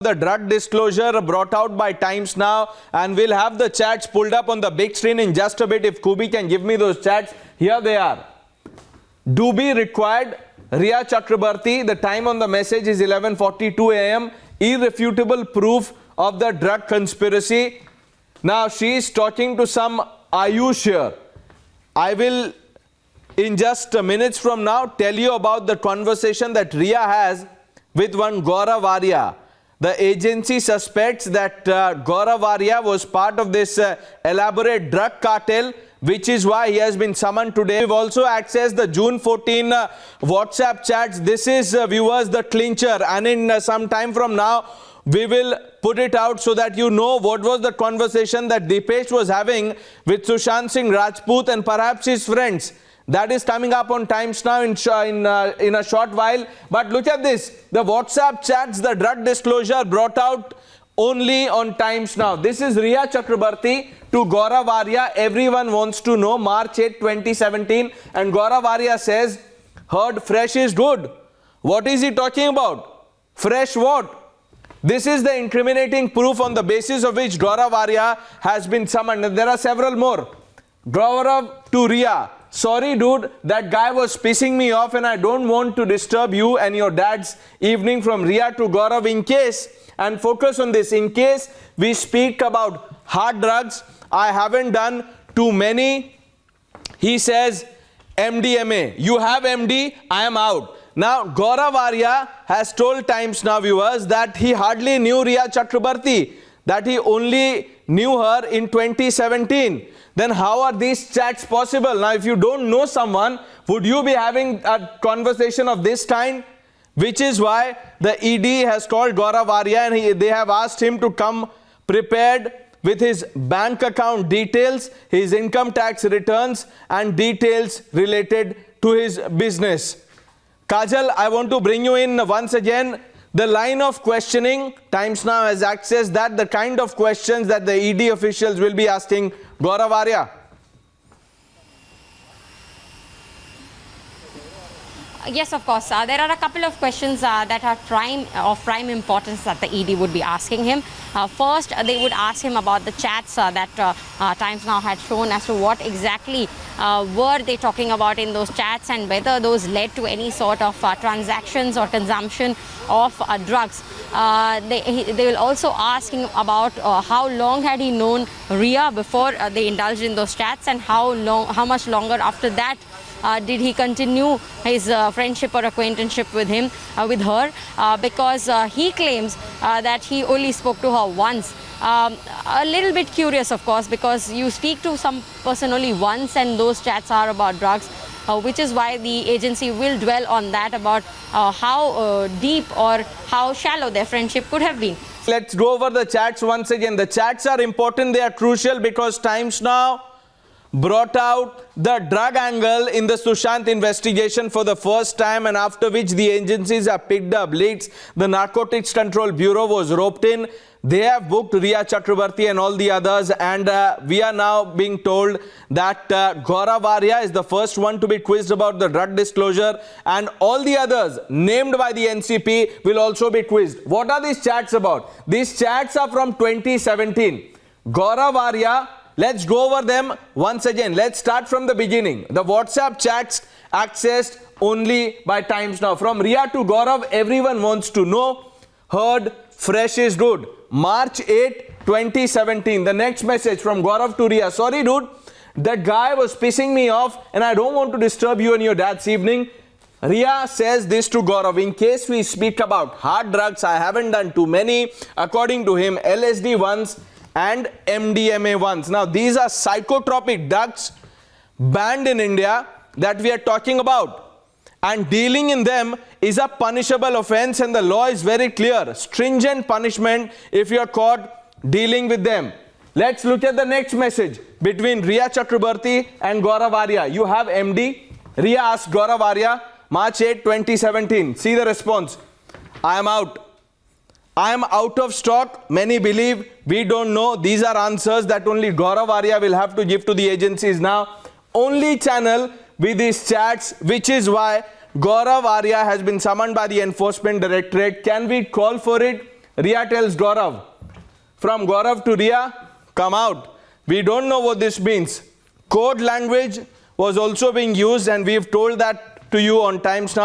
The drug disclosure brought out by Times Now, and we'll have the chats pulled up on the big screen in just a bit. If Kubi can give me those chats, here they are. Do be required, Riya Chakrabarti. The time on the message is 11:42 a.m. Irrefutable proof of the drug conspiracy. Now she is talking to some Ayush here. I will, in just minutes from now, tell you about the conversation that Riya has with one Gaurav Arya. The agency suspects that Gaurav Arya was part of this elaborate drug cartel, which is why he has been summoned today. We've also accessed the June 14 WhatsApp chats. This is, viewers, the clincher, and in some time from now, we will put it out so that you know what was the conversation that Dipesh was having with Sushant Singh Rajput and perhaps his friends. That is coming up on Times Now in a short while. But look at this. The WhatsApp chats, the drug disclosure brought out only on Times Now. This is Riya Chakrabarti to Gaurav Arya. Everyone wants to know. March 8, 2017. And Gaurav Arya says, heard fresh is good. What is he talking about? Fresh what? This is the incriminating proof on the basis of which Gaurav Arya has been summoned. And there are several more. Gaurav to Riya. Sorry dude, that guy was pissing me off and I don't want to disturb you and your dad's evening. From Riya to Gaurav. In case, and focus on this, in case we speak about hard drugs, I haven't done too many. He says MDMA. You have MD, I am out. Now Gaurav Arya has told Times Now viewers that he hardly knew Riya Chakrabarti, that he only knew her in 2017. Then how are these chats possible? Now, if you don't know someone, would you be having a conversation of this kind? Which is why the ED has called Gaurav Arya and they have asked him to come prepared with his bank account details, his income tax returns and details related to his business. Kajal, I want to bring you in once again. The line of questioning, Times Now has accessed that, the kind of questions that the ED officials will be asking Gaurav Arya. Yes, of course. There are a couple of questions that are of prime importance that the ED would be asking him. First, they would ask him about the chats that Times Now had shown as to what exactly were they talking about in those chats and whether those led to any sort of transactions or consumption of drugs. They will also ask him about how long had he known Riya before they indulged in those chats, and how much longer after that did he continue his friendship or acquaintanceship with her, because he claims that he only spoke to her once. A little bit curious, of course, because you speak to some person only once and those chats are about drugs, which is why the agency will dwell on that, about how deep or how shallow their friendship could have been. Let's go over the chats once again. The chats are important, they are crucial, because Times Now brought out the drug angle in the Sushant investigation for the first time, and after which the agencies have picked up leads. The Narcotics Control Bureau was roped in. They have booked Riya Chakrabarti and all the others, and we are now being told that Gaurav Arya is the first one to be quizzed about the drug disclosure, and all the others named by the NCP will also be quizzed. What are these chats about? These chats are from 2017. Gaurav Arya, let's go over them once again. Let's start from the beginning. The WhatsApp chats accessed only by Times Now. From Riya to Gaurav, everyone wants to know. Heard fresh is good. March 8, 2017. The next message from Gaurav to Riya. Sorry dude, that guy was pissing me off and I don't want to disturb you and your dad's evening. Riya says this to Gaurav. In case we speak about hard drugs, I haven't done too many. According to him, LSD once and MDMA once. Now these are psychotropic drugs banned in India that we are talking about, and dealing in them is a punishable offense, and the law is very clear. Stringent punishment if you are caught dealing with them. Let's look at the next message between Riya Chakrabarti and Gaurav Arya. You have MD? Riya asked Gaurav Arya, March 8, 2017. See the response. I am out. I am out of stock. Many believe. We don't know. These are answers that only Gaurav Arya will have to give to the agencies now. Only channel with these chats, which is why Gaurav Arya has been summoned by the Enforcement Directorate. Can we call for it? Ria tells Gaurav. From Gaurav to Ria, come out. We don't know what this means. Code language was also being used, and we've told that to you on Times Now.